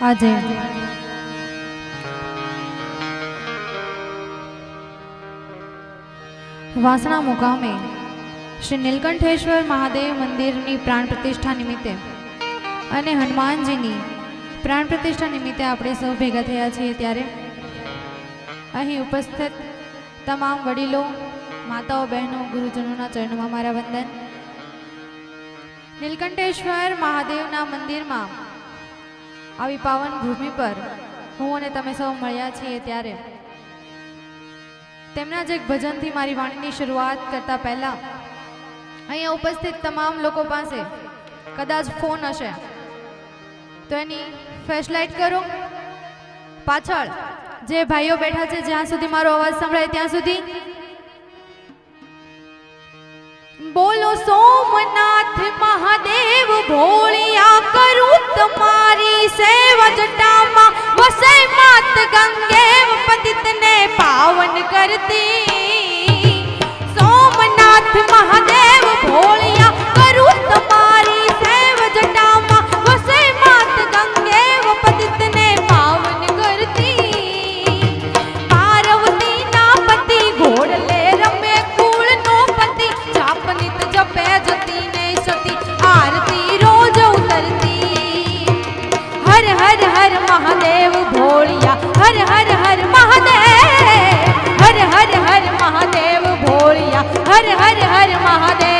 આજે વાસણા મુકામે શ્રી નીલકંઠેશ્વર મહાદેવ મંદિરની પ્રાણ પ્રતિષ્ઠા નિમિત્તે અને હનુમાનજીની પ્રાણ પ્રતિષ્ઠા નિમિત્તે આપણે સૌ ભેગા થયા છીએ ત્યારે અહીં ઉપસ્થિત તમામ વડીલો, માતાઓ, બહેનો, ગુરુજનોના ચરણોમાં મારા વંદન। નીલકંઠેશ્વર મહાદેવના મંદિરમાં આવી પાવન ભૂમિ પર હું અને તમે સૌ મળ્યા છીએ ત્યારે તેમના જ એક ભજનથી મારી વાણીની શરૂઆત કરતા પહેલા અહીંયા ઉપસ્થિત તમામ લોકો પાસે કદાચ ફોન હશે તો એની ફ્લેશલાઇટ કરો। પાછળ જે ભાઈઓ બેઠા છે જ્યાં સુધી મારો અવાજ સંભળાય ત્યાં સુધી બોલો સોમનાથ મહાદેવ ભોળિયા કરું તમારી સેવા જટામાં વસે માત ગંગે પતિતને પાવન કરતી। સોમનાથ મહાદેવ ભોળિયા કરું તમારી સેવા જટામાં વસે માત ગંગે પતિતને પાવન કરતી। પાર્વતી ના પતિ ઘોડલે રમે કુળ નો પતિ જાપનિત જપે જતી ને સતી આરતી રોજ ઉતરતી। હર હર હર મહાદેવ ભોળિયા હર હર હર મહાદેવ હર હર હર મહાદેવ ભોળિયા હર હર હર મહાદેવ।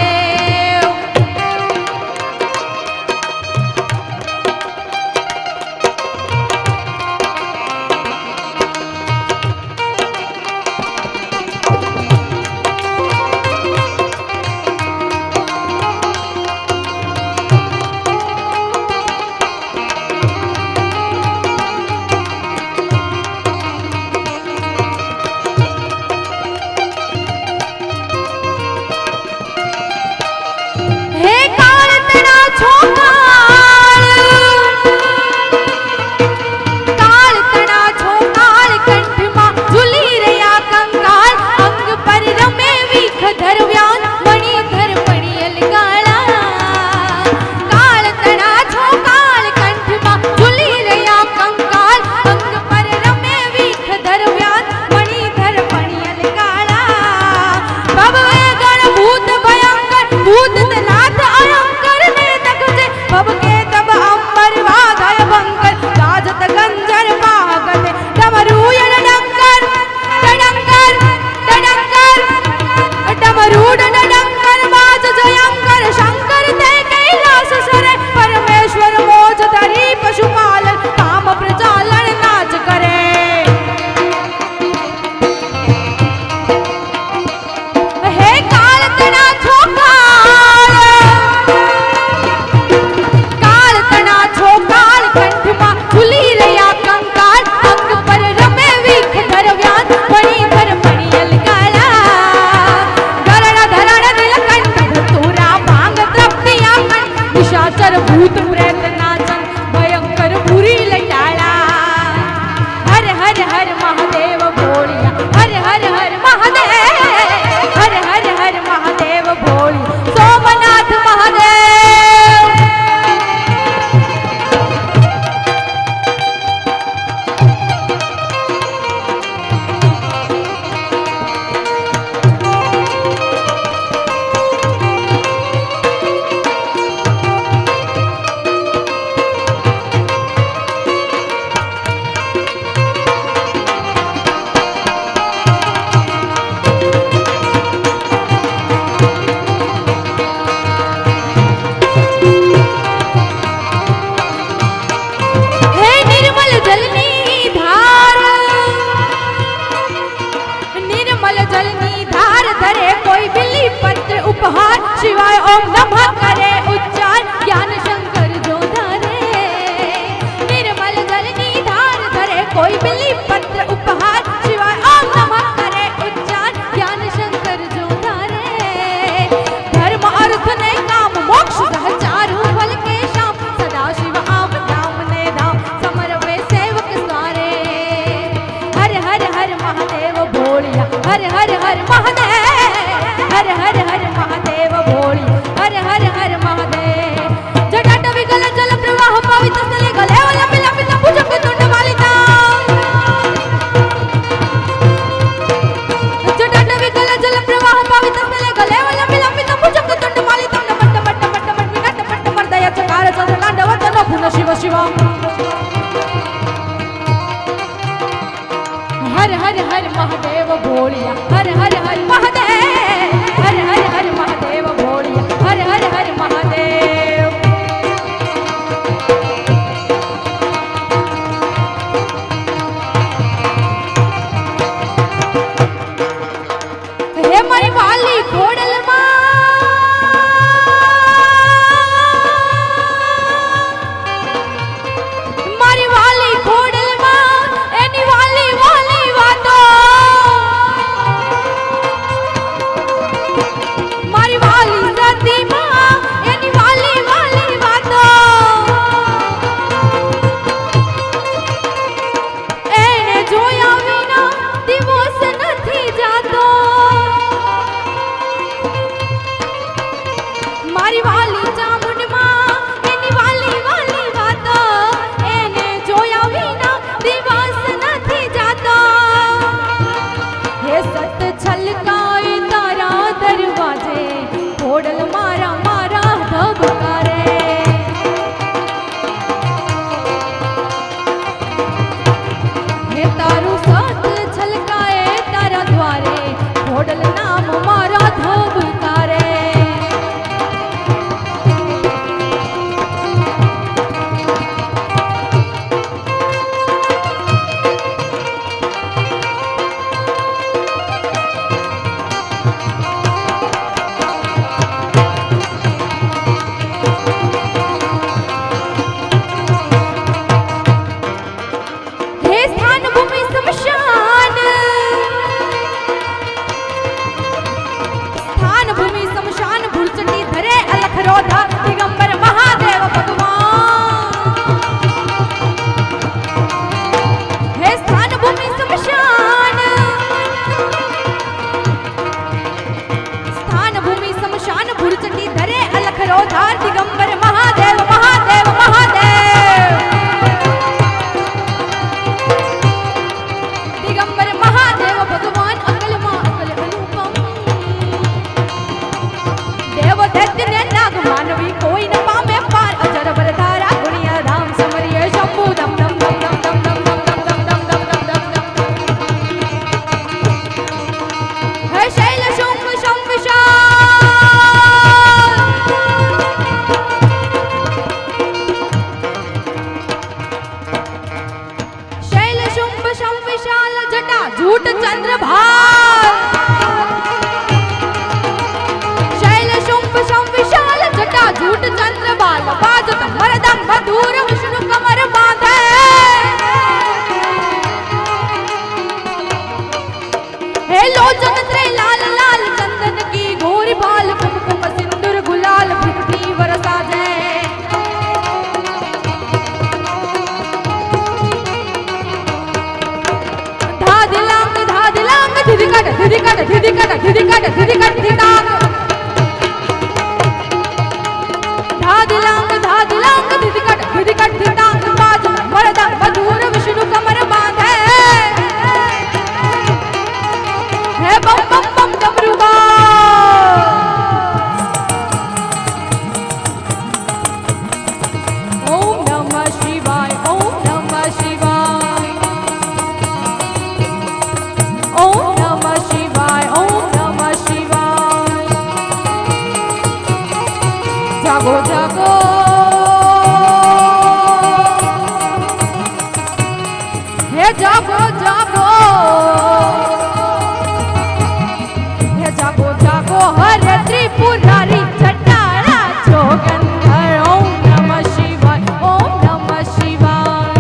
शिवाय ओम नमः करे उच्चार ज्ञान शंकर जो धरे। निर्मल जल निधार धरे कोई बिली पत्र उपहार शिवाय ओम नमः करे उच्चार ज्ञान शंकर जो धरे। धर्म अर्थ ने काम मोक्ष चारु फल के श्याम सदा शिव आम नाम ने धाम समरवे सेवक स्वारे। हर हर हर महादेव भोलिया हर हर हर महादेव हर हर हर महादेव भोली हर हर हर विशाल जटा झूठ चंद्रभाल शैल शुंभ शम विशाल जटा झूठ चंद्रभाल बाजत मरदम मधुर विष्णु कमर बांधे हे लोचन त्रे लाल लाल चंदन की घोरी बाल कुमकुम सिंदूर गुलाल पृथ्वी बरसा जय धादिलांग धिदिकट धिदिकट धिदिकट धिदिकट धिदिकट धिदांग धादिलांग धिदिकट धिदिकट धिदांग बाज मरदम मधुर विष्णु कमर बांधे हे बम बम बम डमरू ओम नमः शिवाय ओम नमः शिवाय ओम नमः शिवाय ओम नमः शिवाय जागो जागो हे जागो जागो हे जागो जागो हर त्रिपुरारी चट्टारा जोगंधर ओम नमः शिवाय ओम नमः शिवाय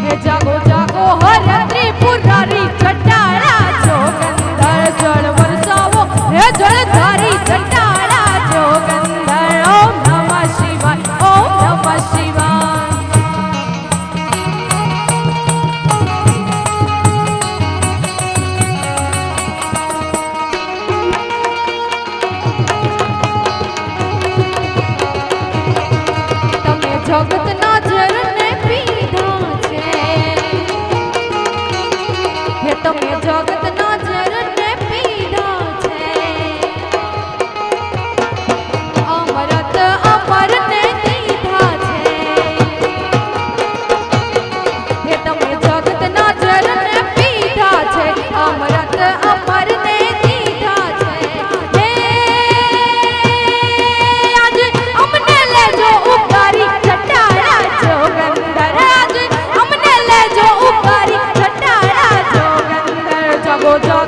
हे जागो जागो हर त्रिपुरारी चट्टारा जोगंधर जल बरसावो हे जलधारी चट्टारा जोगंधर ओम नमः शिवाय ओम नमः शिवाय તમે જગતના ઝરને પીધા છે હે તમે જગતના ઝરને પીધા છે અમરત અમરને દીધા છે હે તમે જગતના ઝરને પીધા છે અમરત અમરને દીધા છે હે આજ અમને લેજો ઉતારી ચટાડા જોગંદર આજ અમને લેજો ઉતારી ચટાડા જોગંદર જગો જગો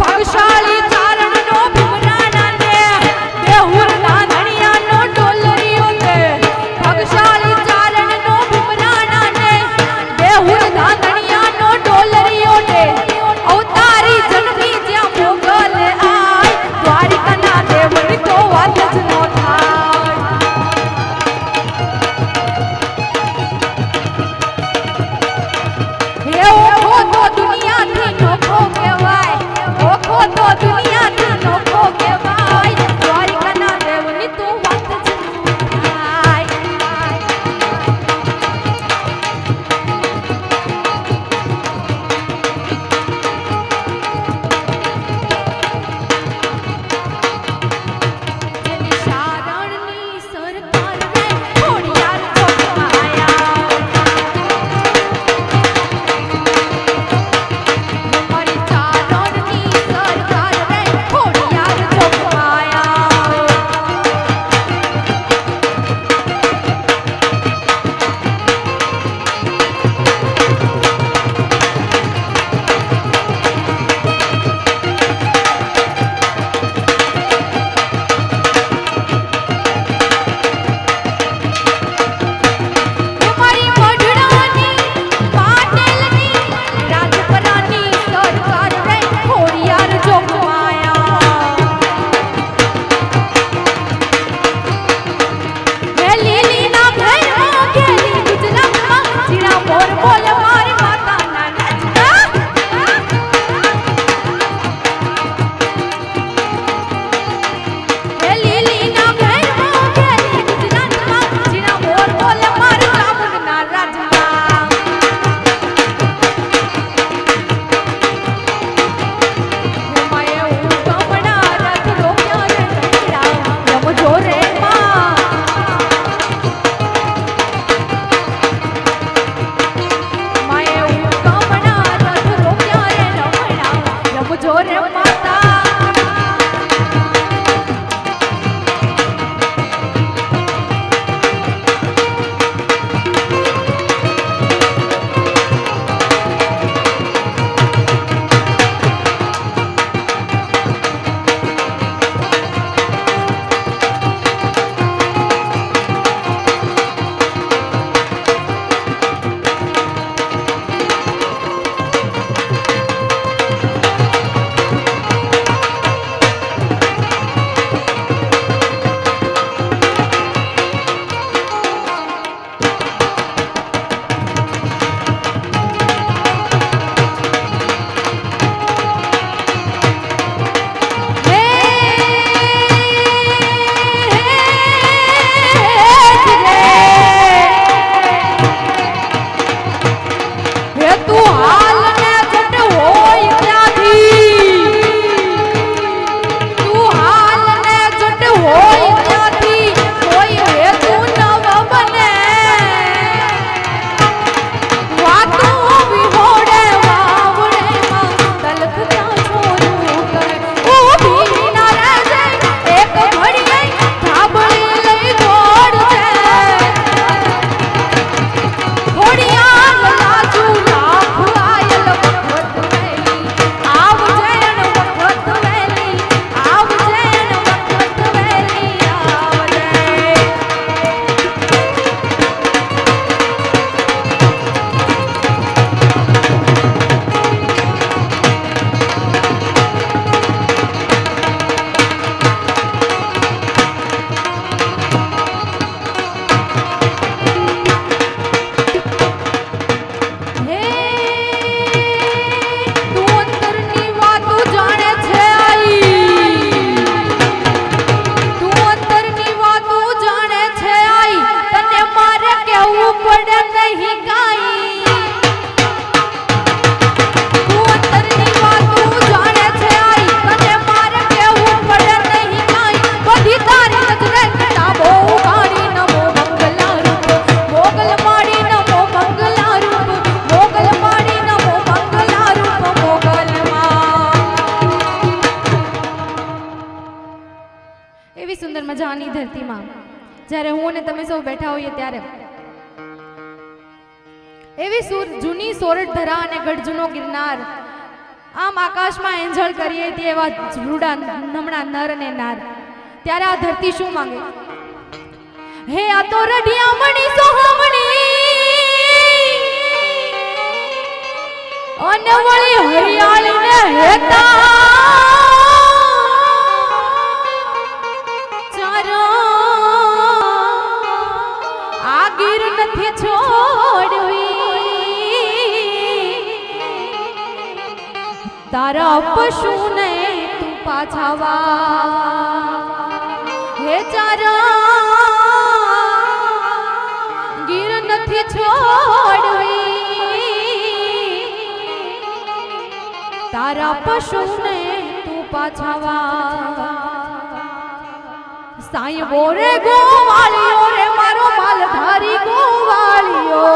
ભાગશાળી ચારણ નો ભમરાના ને બેહુર નાનણિયા નો ડોલરીઓ ને ભાગશાળી ચારણ નો ભમરાના ને બેહુર નાનણિયા નો ડોલરીઓ ને અવતારી જન્મી જ્યાં મોગલ આય દ્વારિકાના દેવની તો વાત જ નો થાય હે ઓખો તો દુનિયાથી નોખો કહેવાય ઓખો તો દુનિયાથી નોખો કહેવાય દ્વારિકાના દેવની તો વાત જ નો થાય જેની શારણની સરકાર રે ખોડિયાર ચોકમાયા મારી ચારણની સરકાર રે ખોડિયાર ચોકમાયા મારી મઢડાની પાટેલની રાજપરાની સરકાર રે ખોડિયાર ચોકમાયા હે લીલીના ઘરમાં ઘેલી ગુજરાતમાં જીણા મોર બોલ મારી માતાના નાચતા હે લીલીના ઘરમાં ઘેલી ગુજરાતમાં જીણા મોર બોલ મારી ચામુંડના રાજમાં માએ ઉગમણા રથ રોક્યા રે રંગીડા રમજો રે માં માએ ઉગમણા રથ રોક્યા રે રમણા રમજો રે માતા હે તું હાલ ને જટ હોય ત્યાંથી તું હાલ ને જટ હોય ત્યાંથી કોઈ હે તું નવ બને વાતો વિહોડે વાવડે માં તલખતા છોરું કરે ઊભી ના રહેજે એક ઘડીએ થાબડી લઈ દોડ છે ખોડિયાર લાજુ લાખ આયલ વખત વેલી આવજે ન વખત વેલી આવજે ન વખત વેલી આવજે હે તું અંતરની વાતો જાણે છે આઈ તું અંતરની વાતો જાણે છે આઈ તને મારે કેવું પડે નહીં કાઈ તું અંતરની વાતો જાણે છે આઈ તને મારે કેવું પડે નહીં કાઈ બધી તારી નજરે કિતાબો ઉઘાડી નમો મંગલા રૂપ મોગલ માડી નમો મંગલા રૂપ મોગલ માડી નમો મંગલા રૂપ મોગલમાં એવી સુંદર મજાની ધરતીમાં જ્યારે હું અને તમે સૌ બેઠા હોઈએ ત્યારે એવી જૂની સોરઠ ધરા અને ગઢ જૂનો ગિરનાર આમ આકાશમાં એન્જલ કરીએ તે એવા રૂડા નમણા નર ને નાર, ત્યારે આ ધરતી શું માંગે? હે આ તો રઢિયામણી સોહામણી અને વળી હરિયાળી ને હેતા ચારો આ ગીર નથી છોડવી તારા પશુને તું પાછાવા હે ચારા ગીર નથી છોડવી તારા પશુને તું પાછાવા સાંઈ બોરે ગોવાળિયો રે મારો માલધારી ગોવાળિયો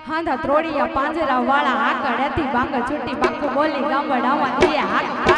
હાંધા ત્રોડિયા પાંજરા વાળા આકડ હતી બાંગ છૂટી બાકુ બોલી ગામડામાં તે હાક